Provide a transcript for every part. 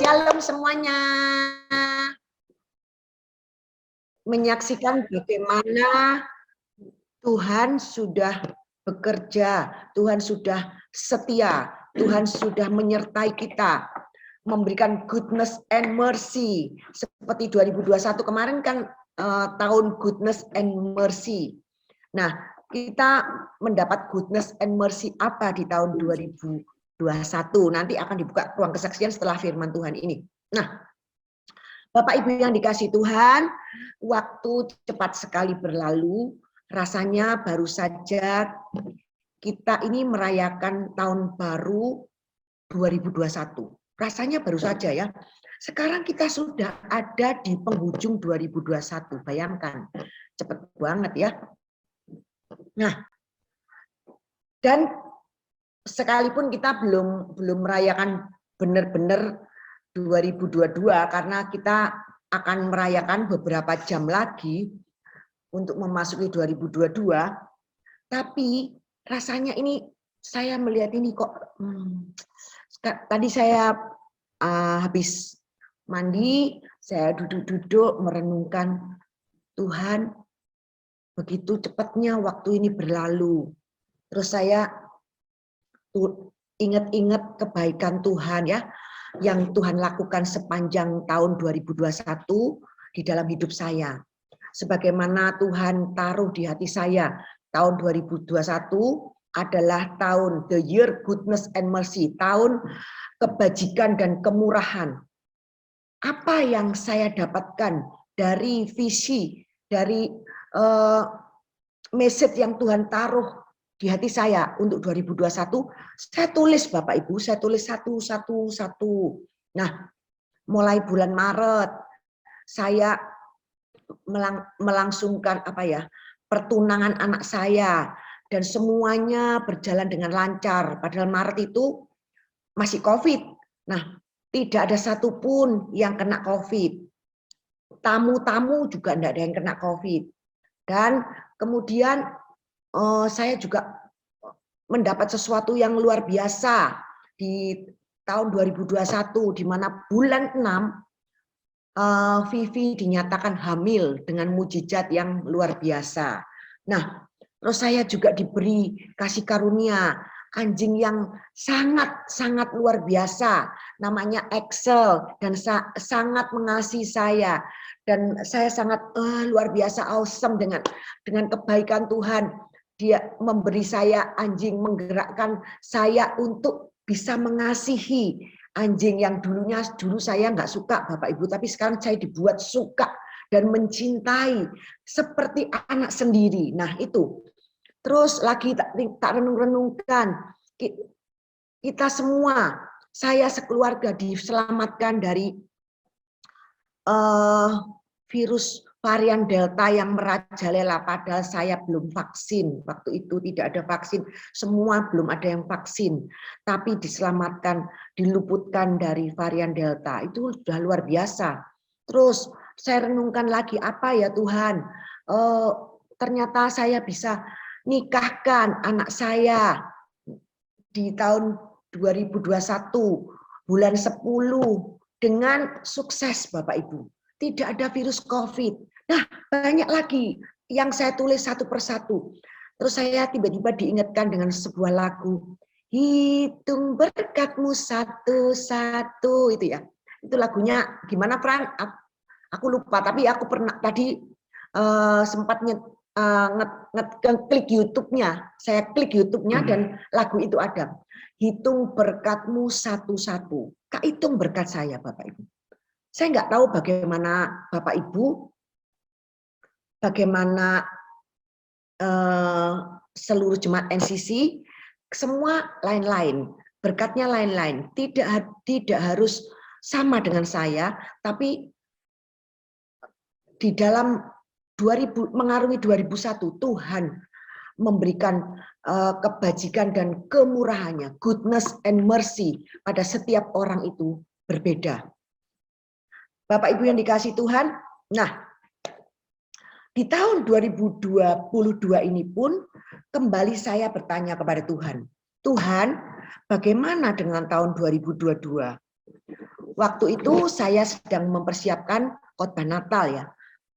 Shalom semuanya. Menyaksikan bagaimana Tuhan sudah bekerja, Tuhan sudah setia, Tuhan sudah menyertai kita, memberikan goodness and mercy. Seperti 2021 kemarin kan tahun goodness and mercy. Nah, kita mendapat goodness and mercy apa di tahun 2021? Nanti akan dibuka ruang kesaksian setelah firman Tuhan ini. Nah, Bapak Ibu yang dikasih Tuhan, waktu cepat sekali berlalu, rasanya baru saja kita ini merayakan tahun baru 2021. Rasanya baru saja ya. Sekarang kita sudah ada di penghujung 2021. Bayangkan, cepat banget ya. Nah, dan sekalipun kita belum merayakan benar-benar 2022 karena kita akan merayakan beberapa jam lagi untuk memasuki 2022, tapi rasanya ini saya melihat ini kok tadi saya habis mandi, saya duduk-duduk merenungkan Tuhan, begitu cepatnya waktu ini berlalu. Terus saya ingat-ingat kebaikan Tuhan ya, yang Tuhan lakukan sepanjang tahun 2021 di dalam hidup saya. Sebagaimana Tuhan taruh di hati saya, tahun 2021 adalah tahun the year goodness and mercy, tahun kebajikan dan kemurahan. Apa yang saya dapatkan dari visi, dari message yang Tuhan taruh di hati saya untuk 2021, saya tulis Bapak Ibu, saya tulis satu. Nah, mulai bulan Maret saya melangsungkan pertunangan anak saya dan semuanya berjalan dengan lancar. Padahal Maret itu masih COVID. Nah, tidak ada satupun yang kena COVID. Tamu-tamu juga tidak ada yang kena COVID. Dan kemudian saya juga mendapat sesuatu yang luar biasa di tahun 2021, di mana bulan 6 Vivi dinyatakan hamil dengan mujizat yang luar biasa. Nah, terus saya juga diberi kasih karunia anjing yang sangat luar biasa, namanya Excel, dan sangat mengasihi saya. Dan saya sangat luar biasa awesome dengan kebaikan Tuhan. Dia memberi saya anjing, menggerakkan saya untuk bisa mengasihi anjing yang dulu saya nggak suka Bapak Ibu, tapi sekarang saya dibuat suka dan mencintai seperti anak sendiri. Nah itu. Terus lagi tak renung-renungkan, kita semua, saya sekeluarga diselamatkan dari virus varian Delta yang merajalela, padahal saya belum vaksin. Waktu itu tidak ada vaksin, semua belum ada yang vaksin. Tapi diselamatkan, diluputkan dari varian Delta. Itu sudah luar biasa. Terus saya renungkan lagi, apa ya Tuhan? Ternyata saya bisa nikahkan anak saya di tahun 2021, bulan 10, dengan sukses Bapak Ibu. Tidak ada virus COVID. Nah, banyak lagi yang saya tulis satu persatu. Terus saya tiba-tiba diingatkan dengan sebuah lagu. Hitung berkatmu satu-satu, itu ya. Itu lagunya gimana, Fran? Aku lupa, tapi aku pernah tadi sempat klik YouTube-nya. Saya klik YouTube-nya dan lagu itu ada. Hitung berkatmu satu-satu. Kak, hitung berkat saya, Bapak Ibu. Saya nggak tahu bagaimana Bapak Ibu, bagaimana seluruh jemaat NCC, semua lain-lain, berkatnya lain-lain. Tidak harus sama dengan saya, tapi di dalam mengarungi 2001, Tuhan memberikan kebajikan dan kemurahannya, goodness and mercy pada setiap orang itu berbeda. Bapak Ibu yang dikasih Tuhan, nah di tahun 2022 ini pun kembali saya bertanya kepada Tuhan, Tuhan, bagaimana dengan tahun 2022? Waktu itu saya sedang mempersiapkan khotbah Natal ya.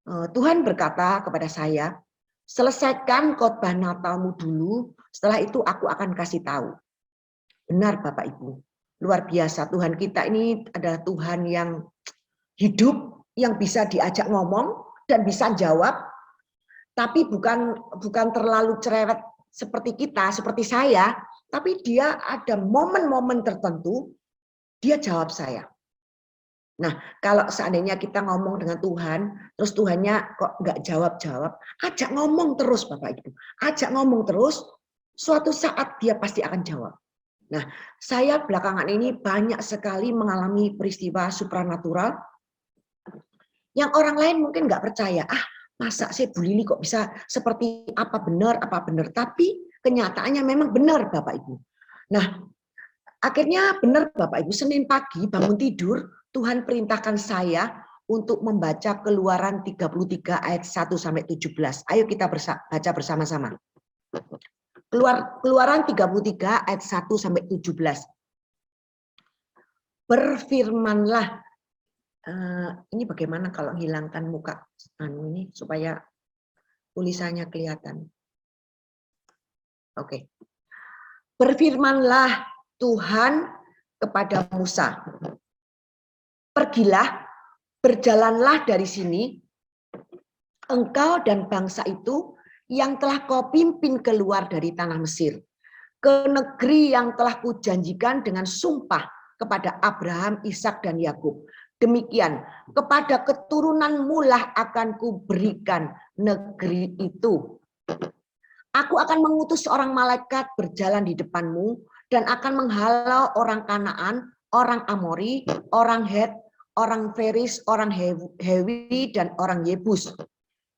Tuhan berkata kepada saya, selesaikan khotbah Natalmu dulu, setelah itu aku akan kasih tahu. Benar Bapak Ibu, luar biasa Tuhan kita ini adalah Tuhan yang hidup, yang bisa diajak ngomong dan bisa jawab, tapi bukan terlalu cerewet seperti kita, seperti saya, tapi dia ada momen-momen tertentu, dia jawab saya. Nah, kalau seandainya kita ngomong dengan Tuhan, terus Tuhannya kok nggak jawab-jawab, ajak ngomong terus Bapak Ibu. Ajak ngomong terus, suatu saat dia pasti akan jawab. Nah, saya belakangan ini banyak sekali mengalami peristiwa supranatural yang orang lain mungkin nggak percaya. Masa sih Bu Lili kok bisa seperti apa benar. Tapi kenyataannya memang benar Bapak Ibu. Nah, akhirnya benar Bapak Ibu, Senin pagi bangun tidur, Tuhan perintahkan saya untuk membaca Keluaran 33 ayat 1 sampai 17. Ayo kita baca bersama-sama. Keluaran 33 ayat 1 sampai 17. Berfirmanlah, ini bagaimana kalau hilangkan muka ini supaya tulisannya kelihatan. Oke. Berfirmanlah Tuhan kepada Musa, pergilah, berjalanlah dari sini, engkau dan bangsa itu yang telah kau pimpin keluar dari tanah Mesir, ke negeri yang telah kujanjikan dengan sumpah kepada Abraham, Ishak dan Yakub. Demikian, kepada keturunanmu lah akan kuberikan negeri itu. Aku akan mengutus seorang malaikat berjalan di depanmu dan akan menghalau orang Kanaan, orang Amori, orang Het, orang Feris, orang Hewi, dan orang Yebus,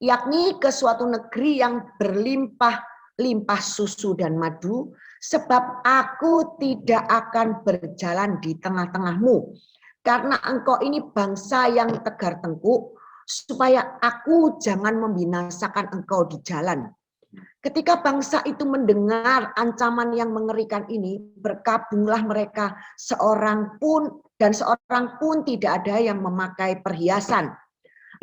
yakni ke suatu negeri yang berlimpah-limpah susu dan madu, sebab aku tidak akan berjalan di tengah-tengahmu, karena engkau ini bangsa yang tegar tengkuk, supaya aku jangan membinasakan engkau di jalan. Ketika bangsa itu mendengar ancaman yang mengerikan ini, berkabunglah mereka, seorang pun tidak ada yang memakai perhiasan.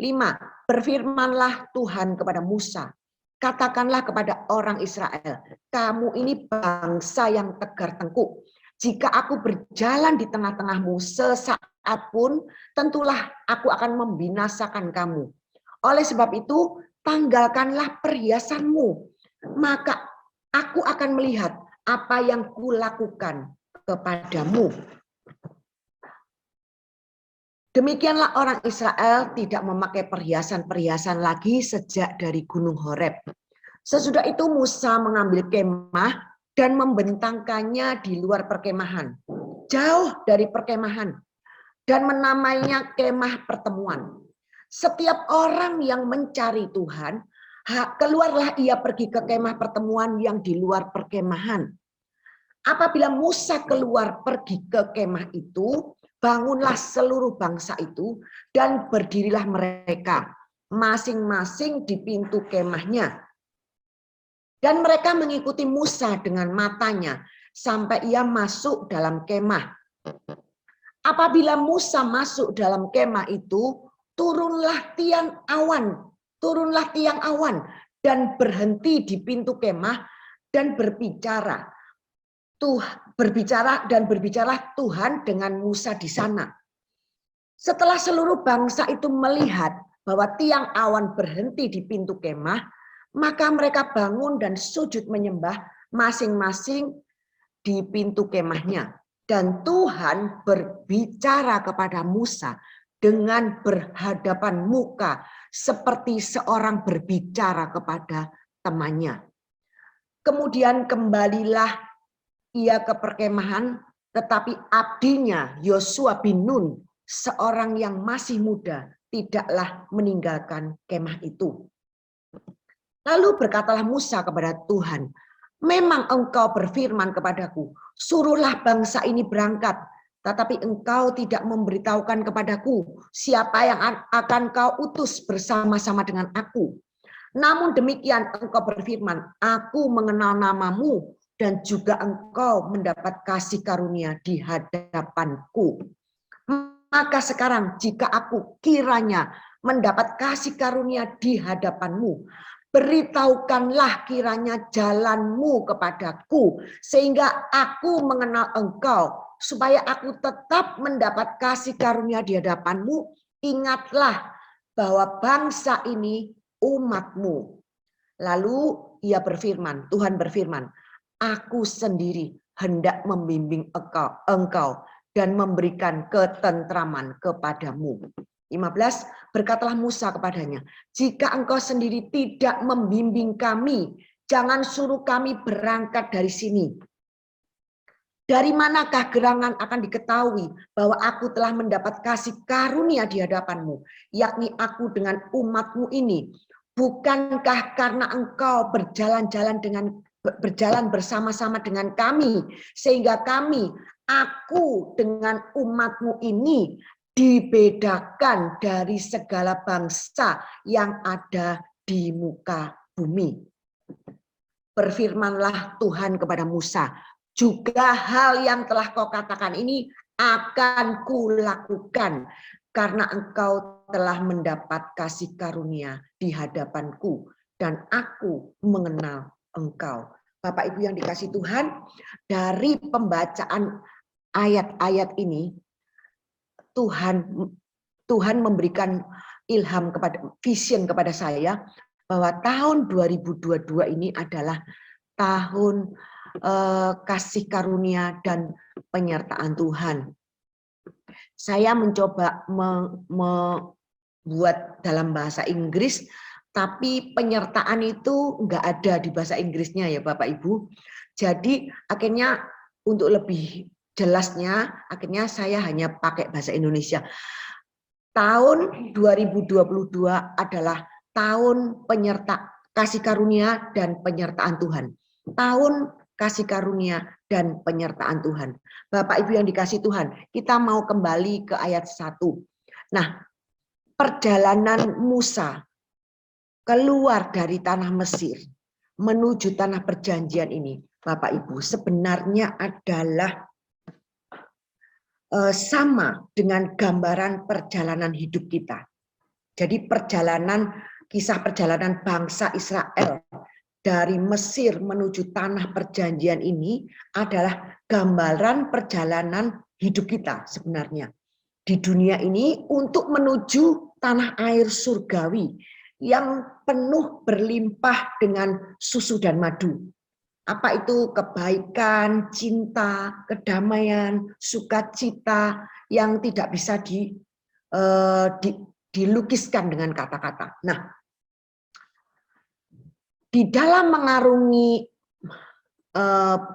5. Berfirmanlah Tuhan kepada Musa, katakanlah kepada orang Israel, kamu ini bangsa yang tegar tengkuk. Jika aku berjalan di tengah-tengahmu sesaat pun, tentulah aku akan membinasakan kamu. Oleh sebab itu, tanggalkanlah perhiasanmu, maka aku akan melihat apa yang kulakukan kepadamu. Demikianlah orang Israel tidak memakai perhiasan-perhiasan lagi sejak dari Gunung Horeb. Sesudah itu Musa mengambil kemah dan membentangkannya di luar perkemahan, jauh dari perkemahan, dan menamainya kemah pertemuan. Setiap orang yang mencari Tuhan, keluarlah ia pergi ke kemah pertemuan yang di luar perkemahan. Apabila Musa keluar pergi ke kemah itu, bangunlah seluruh bangsa itu dan berdirilah mereka masing-masing di pintu kemahnya. Dan mereka mengikuti Musa dengan matanya sampai ia masuk dalam kemah. Apabila Musa masuk dalam kemah itu, turunlah tiang awan dan berhenti di pintu kemah dan berbicara Tuhan dengan Musa di sana. Setelah seluruh bangsa itu melihat bahwa tiang awan berhenti di pintu kemah, maka mereka bangun dan sujud menyembah masing-masing di pintu kemahnya. Dan Tuhan berbicara kepada Musa dengan berhadapan muka seperti seorang berbicara kepada temannya. Kemudian kembalilah ia ke perkemahan, tetapi abdinya Yosua bin Nun, seorang yang masih muda, tidaklah meninggalkan kemah itu. Lalu berkatalah Musa kepada Tuhan, memang engkau berfirman kepadaku, suruhlah bangsa ini berangkat, tetapi engkau tidak memberitahukan kepadaku siapa yang akan kau utus bersama-sama dengan aku. Namun demikian engkau berfirman, aku mengenal namamu dan juga engkau mendapat kasih karunia di hadapanku. Maka sekarang jika aku kiranya mendapat kasih karunia di hadapanmu, beritahukanlah kiranya jalanmu kepadaku, sehingga aku mengenal engkau, supaya aku tetap mendapat kasih karunia di hadapanmu. Ingatlah bahwa bangsa ini umatmu. Lalu ia berfirman, Tuhan berfirman, aku sendiri hendak membimbing engkau dan memberikan ketentraman kepadamu. 15, berkatalah Musa kepadanya, jika engkau sendiri tidak membimbing kami, jangan suruh kami berangkat dari sini. Dari manakah gerangan akan diketahui bahwa aku telah mendapat kasih karunia di hadapanmu, yakni aku dengan umatmu ini? Bukankah karena engkau berjalan bersama-sama dengan kami, sehingga aku dengan umatmu ini dibedakan dari segala bangsa yang ada di muka bumi. Berfirmanlah Tuhan kepada Musa, juga hal yang telah kau katakan ini akan kulakukan, karena engkau telah mendapat kasih karunia di hadapanku, dan aku mengenal engkau. Bapak Ibu yang dikasih Tuhan, dari pembacaan ayat-ayat ini, Tuhan memberikan ilham vision kepada saya, bahwa tahun 2022 ini adalah tahun kasih karunia dan penyertaan Tuhan. Saya mencoba membuat dalam bahasa Inggris, tapi penyertaan itu enggak ada di bahasa Inggrisnya ya Bapak Ibu. Jadi akhirnya untuk lebih jelasnya, akhirnya saya hanya pakai bahasa Indonesia. Tahun 2022 adalah tahun kasih karunia dan penyertaan Tuhan. Tahun kasih karunia dan penyertaan Tuhan. Bapak Ibu yang dikasih Tuhan, kita mau kembali ke ayat 1. Nah, perjalanan Musa keluar dari tanah Mesir menuju tanah perjanjian ini, Bapak Ibu, sebenarnya adalah sama dengan gambaran perjalanan hidup kita. Jadi kisah perjalanan bangsa Israel dari Mesir menuju tanah perjanjian ini adalah gambaran perjalanan hidup kita sebenarnya di dunia ini untuk menuju tanah air surgawi yang penuh berlimpah dengan susu dan madu. Apa itu kebaikan, cinta, kedamaian, sukacita yang tidak bisa dilukiskan dengan kata-kata. Nah, di dalam mengarungi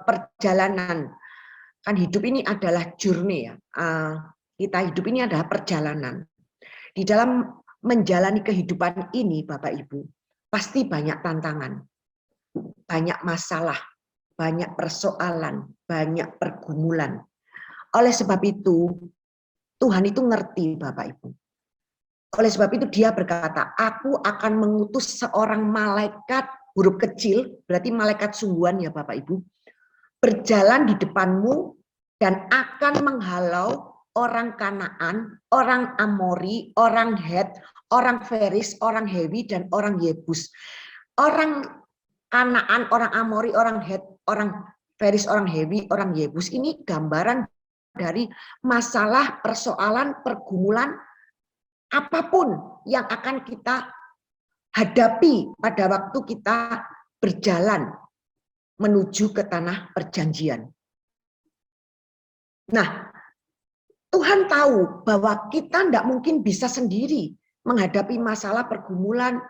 perjalanan, kan hidup ini adalah journey ya. Kita hidup ini adalah perjalanan. Di dalam menjalani kehidupan ini, Bapak Ibu, pasti banyak tantangan, banyak masalah, banyak persoalan, banyak pergumulan. Oleh sebab itu, Tuhan itu ngerti, Bapak Ibu. Oleh sebab itu dia berkata, aku akan mengutus seorang malaikat, huruf kecil, berarti malaikat sungguhan ya Bapak Ibu, berjalan di depanmu dan akan menghalau orang Kanaan, orang Amori, orang Het, orang Feris, orang Hewi, dan orang Yebus. Orang Kanaan, orang Amori, orang Het, orang Feris, orang Hewi, orang Yebus, ini gambaran dari masalah, persoalan, pergumulan, apapun yang akan kita hadapi pada waktu kita berjalan menuju ke tanah perjanjian. Nah, Tuhan tahu bahwa kita tidak mungkin bisa sendiri menghadapi masalah, pergumulan,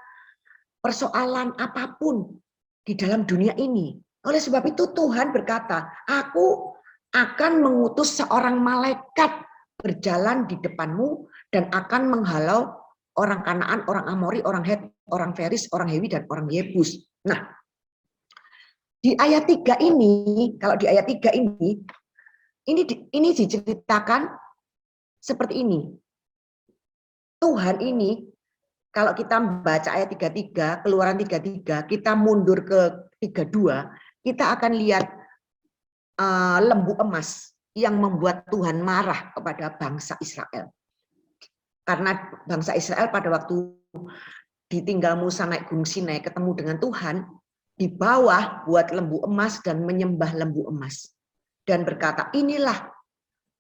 persoalan apapun di dalam dunia ini. Oleh sebab itu Tuhan berkata, aku akan mengutus seorang malaikat berjalan di depanmu dan akan menghalau orang Kanaan, orang Amori, orang Het, orang Feris, orang Hewi, dan orang Yebus. Nah, di ayat 3 ini, kalau di ayat 3 ini diceritakan seperti ini. Tuhan ini, kalau kita membaca ayat 33, Keluaran 33, kita mundur ke 32, kita akan lihat lembu emas yang membuat Tuhan marah kepada bangsa Israel. Karena bangsa Israel pada waktu ditinggal Musa naik Gunung Sinai ketemu dengan Tuhan, di bawah buat lembu emas dan menyembah lembu emas. Dan berkata, inilah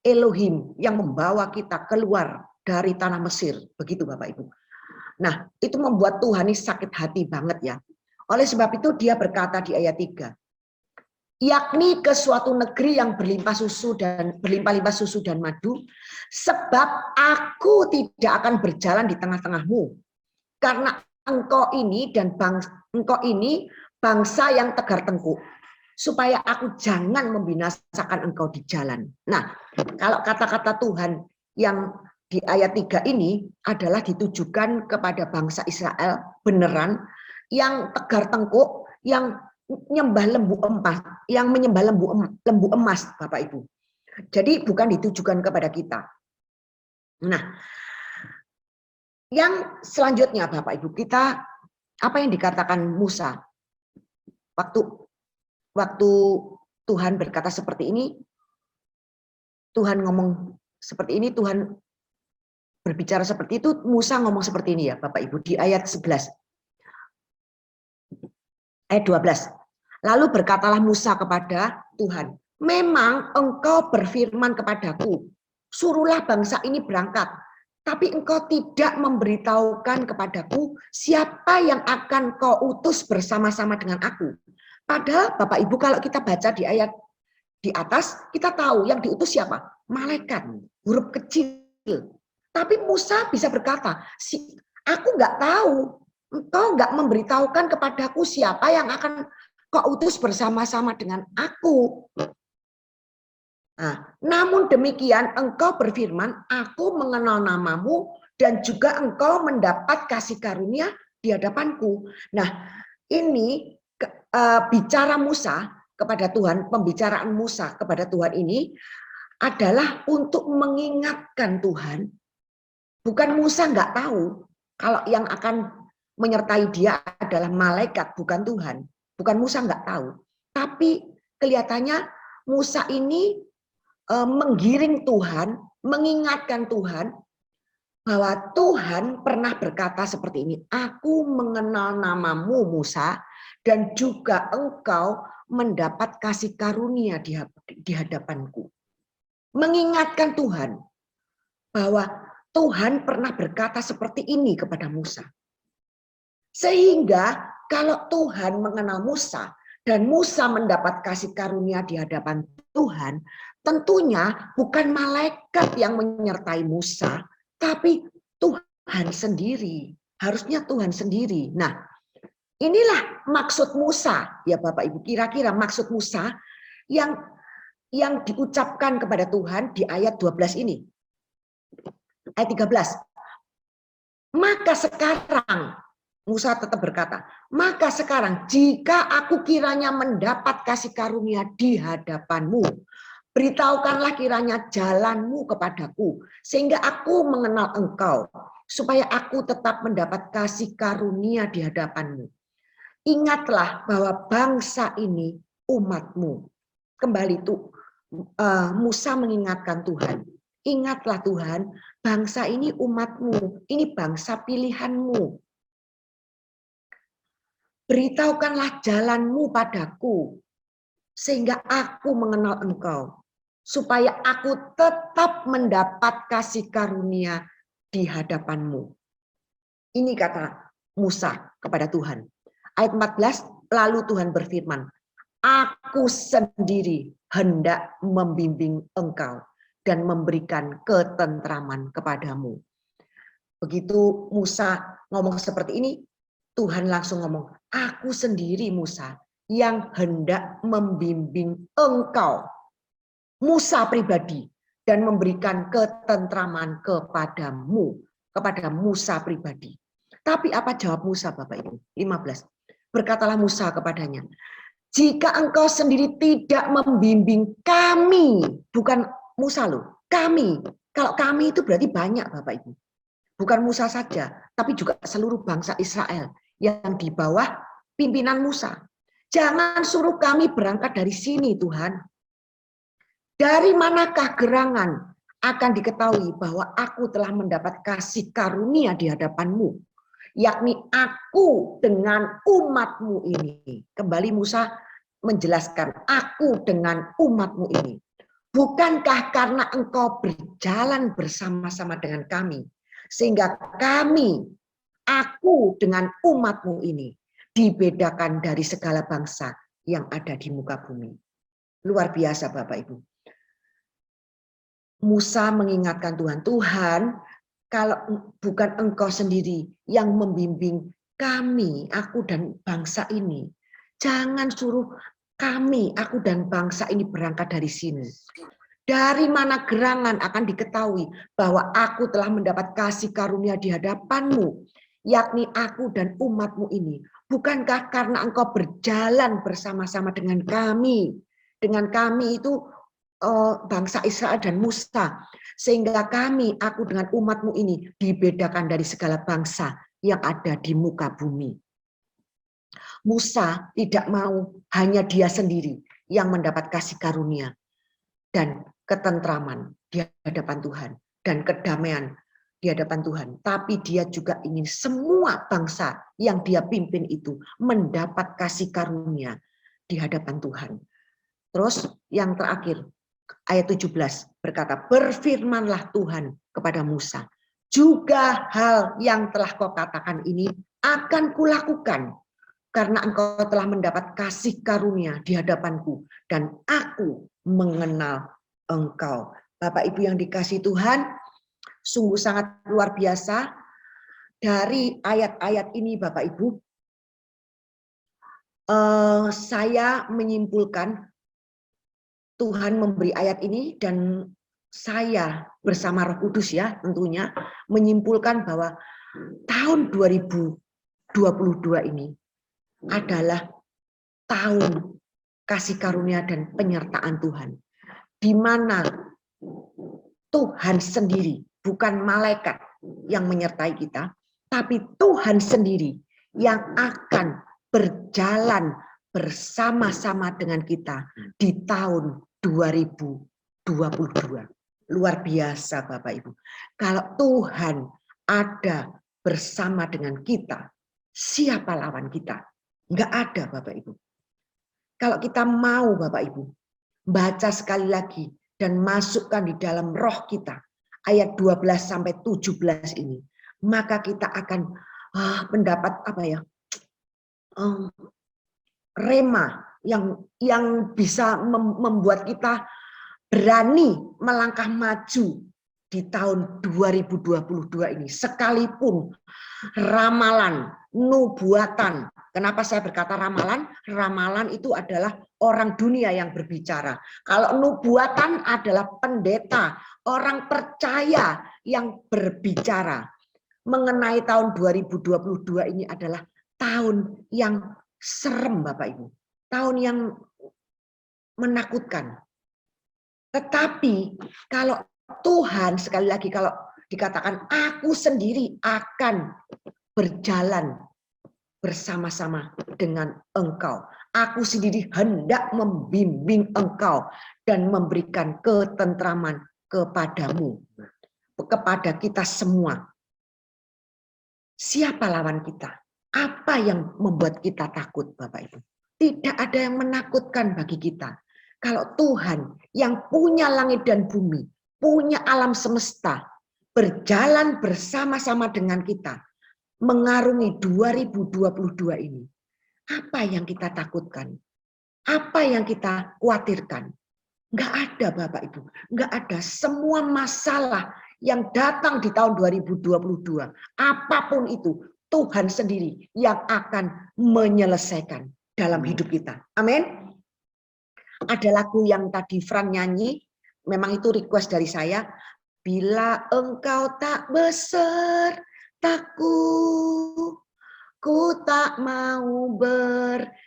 Elohim yang membawa kita keluar dari tanah Mesir. Begitu Bapak Ibu. Nah, itu membuat Tuhan ini sakit hati banget ya. Oleh sebab itu dia berkata di ayat 3, yakni ke suatu negeri yang berlimpah-limpah susu dan madu, sebab aku tidak akan berjalan di tengah-tengahmu, karena engkau ini bangsa yang tegar tengkuk, supaya aku jangan membinasakan engkau di jalan. Nah, kalau kata-kata Tuhan yang di ayat 3 ini adalah ditujukan kepada bangsa Israel beneran yang tegar tengkuk, yang menyembah lembu emas, Bapak Ibu. Jadi bukan ditujukan kepada kita. Nah, yang selanjutnya Bapak Ibu, kita apa yang dikatakan Musa waktu Tuhan berkata seperti ini, Tuhan ngomong seperti ini, Tuhan berbicara seperti itu, Musa ngomong seperti ini ya Bapak Ibu, di ayat 11. Ayat 12. Lalu berkatalah Musa kepada Tuhan, memang engkau berfirman kepadaku, suruhlah bangsa ini berangkat, tapi engkau tidak memberitahukan kepadaku siapa yang akan kau utus bersama-sama dengan aku. Padahal Bapak Ibu kalau kita baca di ayat di atas, kita tahu yang diutus siapa? Malaikat, huruf kecil. Tapi Musa bisa berkata, aku nggak tahu, engkau nggak memberitahukan kepadaku siapa yang akan kau utus bersama-sama dengan aku. Nah, namun demikian engkau berfirman, aku mengenal namamu dan juga engkau mendapat kasih karunia di hadapanku. Nah, ini bicara Musa kepada Tuhan, pembicaraan Musa kepada Tuhan ini adalah untuk mengingatkan Tuhan. Bukan Musa nggak tahu kalau yang akan menyertai dia adalah malaikat, bukan Tuhan. Bukan Musa nggak tahu. Tapi kelihatannya Musa ini menggiring Tuhan, mengingatkan Tuhan bahwa Tuhan pernah berkata seperti ini, aku mengenal namamu Musa dan juga engkau mendapat kasih karunia di hadapanku. Mengingatkan Tuhan bahwa Tuhan pernah berkata seperti ini kepada Musa. Sehingga kalau Tuhan mengenal Musa dan Musa mendapat kasih karunia di hadapan Tuhan, tentunya bukan malaikat yang menyertai Musa, tapi Tuhan sendiri. Harusnya Tuhan sendiri. Nah, inilah maksud Musa, ya Bapak Ibu. Kira-kira maksud Musa yang diucapkan kepada Tuhan di ayat 12 ini. Ayat 13. Maka sekarang, Musa tetap berkata, maka sekarang jika aku kiranya mendapat kasih karunia di hadapanmu, beritahukanlah kiranya jalanmu kepadaku, sehingga aku mengenal engkau, supaya aku tetap mendapat kasih karunia di hadapanmu. Ingatlah bahwa bangsa ini umatmu. Kembali itu Musa mengingatkan Tuhan. Ingatlah Tuhan, bangsa ini umatmu, ini bangsa pilihanmu. Beritahukanlah jalanmu padaku, sehingga aku mengenal engkau, supaya aku tetap mendapat kasih karunia di hadapanmu. Ini kata Musa kepada Tuhan. Ayat 14, lalu Tuhan berfirman, aku sendiri hendak membimbing engkau dan memberikan ketentraman kepadamu. Begitu Musa ngomong seperti ini, Tuhan langsung ngomong, aku sendiri Musa yang hendak membimbing engkau, Musa pribadi, dan memberikan ketentraman kepadamu, kepada Musa pribadi. Tapi apa jawab Musa Bapak Ibu? 15. Berkatalah Musa kepadanya, jika engkau sendiri tidak membimbing kami, bukan Musa loh, kami. Kalau kami itu berarti banyak Bapak Ibu. Bukan Musa saja, tapi juga seluruh bangsa Israel yang di bawah pimpinan Musa. Jangan suruh kami berangkat dari sini Tuhan. Dari manakah gerangan akan diketahui bahwa aku telah mendapat kasih karunia di hadapanmu, yakni aku dengan umatmu ini. Kembali Musa menjelaskan, aku dengan umatmu ini. Bukankah karena engkau berjalan bersama-sama dengan kami, sehingga kami, aku dengan umatmu ini, dibedakan dari segala bangsa yang ada di muka bumi. Luar biasa Bapak Ibu. Musa mengingatkan Tuhan, Tuhan, kalau bukan engkau sendiri yang membimbing kami, aku dan bangsa ini, jangan suruh kami, aku dan bangsa ini berangkat dari sini. Dari mana gerangan akan diketahui bahwa aku telah mendapat kasih karunia di hadapanmu, yakni aku dan umatmu ini. Bukankah karena engkau berjalan bersama-sama dengan kami? Dengan kami itu bangsa Israel dan Musa. Sehingga kami, aku dengan umatmu ini dibedakan dari segala bangsa yang ada di muka bumi. Musa tidak mau hanya dia sendiri yang mendapat kasih karunia dan ketentraman di hadapan Tuhan dan kedamaian di hadapan Tuhan. Tapi dia juga ingin semua bangsa yang dia pimpin itu mendapat kasih karunia di hadapan Tuhan. Terus yang terakhir, ayat 17 berkata, berfirmanlah Tuhan kepada Musa, juga hal yang telah kau katakan ini akan kulakukan, karena engkau telah mendapat kasih karunia di hadapanku, dan aku mengenal engkau. Bapak Ibu yang dikasihi Tuhan, sungguh sangat luar biasa. Dari ayat-ayat ini Bapak Ibu, saya menyimpulkan Tuhan memberi ayat ini dan saya bersama Roh Kudus ya tentunya menyimpulkan bahwa tahun 2022 ini adalah tahun kasih karunia dan penyertaan Tuhan. Di mana Tuhan sendiri, bukan malaikat yang menyertai kita, tapi Tuhan sendiri yang akan berjalan bersama-sama dengan kita di tahun 2022. Luar biasa Bapak Ibu. Kalau Tuhan ada bersama dengan kita, siapa lawan kita? Enggak ada Bapak Ibu. Kalau kita mau Bapak Ibu, baca sekali lagi dan masukkan di dalam roh kita, ayat 12 sampai 17 ini, maka kita akan mendapat rema yang bisa membuat kita berani melangkah maju di tahun 2022 ini. Sekalipun ramalan, nubuatan. Kenapa saya berkata ramalan? Ramalan itu adalah orang dunia yang berbicara. Kalau nubuatan adalah pendeta, orang percaya yang berbicara. Mengenai tahun 2022 ini adalah tahun yang serem Bapak Ibu. Tahun yang menakutkan. Tetapi kalau Tuhan, sekali lagi kalau dikatakan aku sendiri akan berjalan bersama-sama dengan engkau. Aku sendiri hendak membimbing engkau dan memberikan ketentraman kepadamu. Kepada kita semua. Siapa lawan kita? Apa yang membuat kita takut Bapak Ibu? Tidak ada yang menakutkan bagi kita. Kalau Tuhan yang punya langit dan bumi, punya alam semesta, berjalan bersama-sama dengan kita, mengarungi 2022 ini, apa yang kita takutkan? Apa yang kita khawatirkan? Enggak ada Bapak Ibu, enggak ada. Semua masalah yang datang di tahun 2022, apapun itu, Tuhan sendiri yang akan menyelesaikan dalam hidup kita. Amin. Ada lagu yang tadi Fran nyanyi, memang itu request dari saya. Bila engkau tak besertaku, ku tak mau berjalan.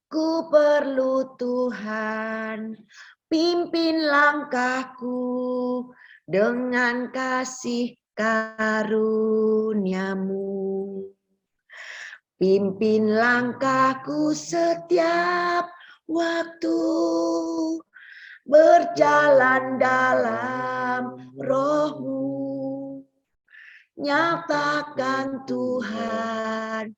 Ku perlu Tuhan, pimpin langkahku dengan kasih karuniamu. Pimpin langkahku setiap waktu berjalan dalam roh-Mu. Nyatakan Tuhan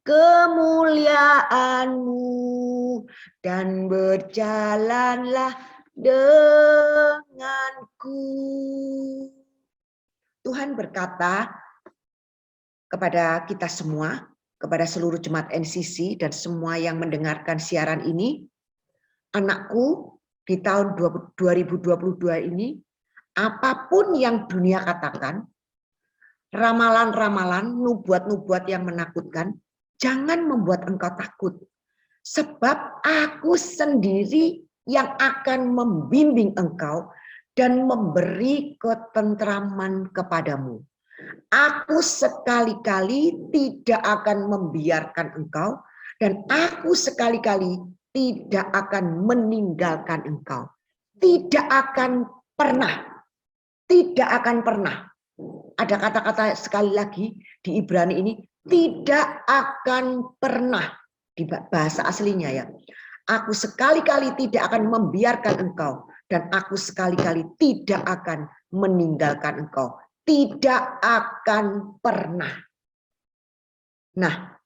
kemuliaan-Mu dan berjalanlah denganku. Tuhan berkata kepada kita semua, kepada seluruh jemaat NCC dan semua yang mendengarkan siaran ini, anakku, di tahun 2022 ini, apapun yang dunia katakan, ramalan-ramalan, nubuat-nubuat yang menakutkan, jangan membuat engkau takut. Sebab aku sendiri yang akan membimbing engkau dan memberi ketentraman kepadamu. Aku sekali-kali tidak akan membiarkan engkau, dan aku sekali-kali tidak akan meninggalkan engkau. Tidak akan pernah. Tidak akan pernah. Ada kata-kata sekali lagi di Ibrani ini, tidak akan pernah. Di bahasa aslinya ya. Aku sekali-kali tidak akan membiarkan engkau, dan aku sekali-kali tidak akan meninggalkan engkau. Tidak akan pernah. Nah,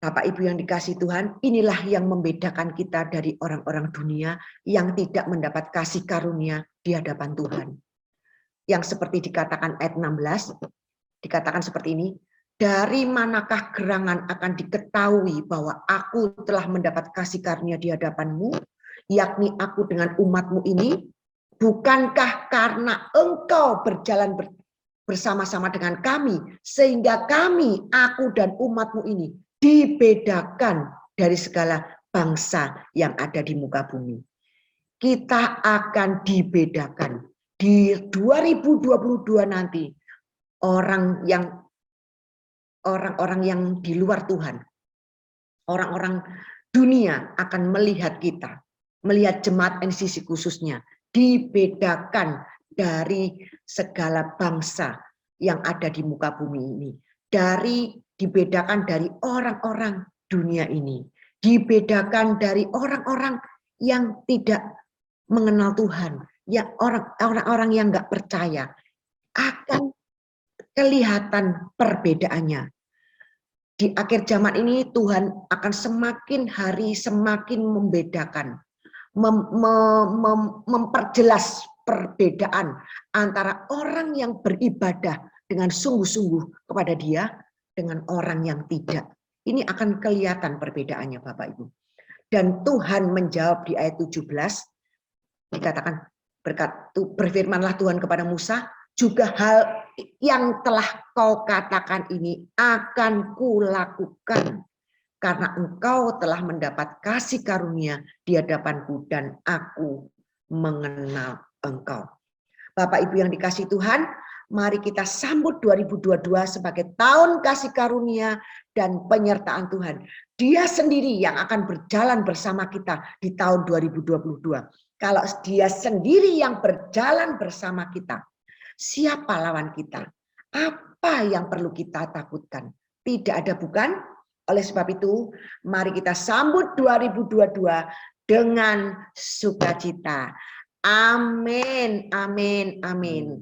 Bapak Ibu yang dikasihi Tuhan, inilah yang membedakan kita dari orang-orang dunia yang tidak mendapat kasih karunia di hadapan Tuhan. Yang seperti dikatakan ayat 16, dikatakan seperti ini, dari manakah gerangan akan diketahui bahwa aku telah mendapat kasih karunia di hadapan-Mu, yakni aku dengan umat-Mu ini, bukankah karena engkau berjalan bersama-sama dengan kami, sehingga kami, aku dan umat-Mu ini, dibedakan dari segala bangsa yang ada di muka bumi. Kita akan dibedakan. Di 2022 nanti, orang-orang yang di luar Tuhan, orang-orang dunia akan melihat kita, melihat jemaat NCC khususnya, dibedakan dari segala bangsa yang ada di muka bumi ini. Dibedakan dari orang-orang dunia ini. Dibedakan dari orang-orang yang tidak mengenal Tuhan. Ya, orang-orang yang nggak percaya. Akan kelihatan perbedaannya. Di akhir zaman ini Tuhan akan semakin hari semakin membedakan. Memperjelas perbedaan antara orang yang beribadah dengan sungguh-sungguh kepada Dia dengan orang yang tidak. Ini akan kelihatan perbedaannya Bapak Ibu. Dan Tuhan menjawab di ayat 17, dikatakan berfirmanlah Tuhan kepada Musa, juga hal yang telah kau katakan ini akan kulakukan. Karena engkau telah mendapat kasih karunia di hadapanku dan aku mengenal engkau. Bapak Ibu yang dikasihi Tuhan, mari kita sambut 2022 sebagai tahun kasih karunia dan penyertaan Tuhan. Dia sendiri yang akan berjalan bersama kita di tahun 2022. Kalau Dia sendiri yang berjalan bersama kita, siapa lawan kita? Apa yang perlu kita takutkan? Tidak ada, bukan? Oleh sebab itu, mari kita sambut 2022 dengan sukacita. Amin, amin, amin.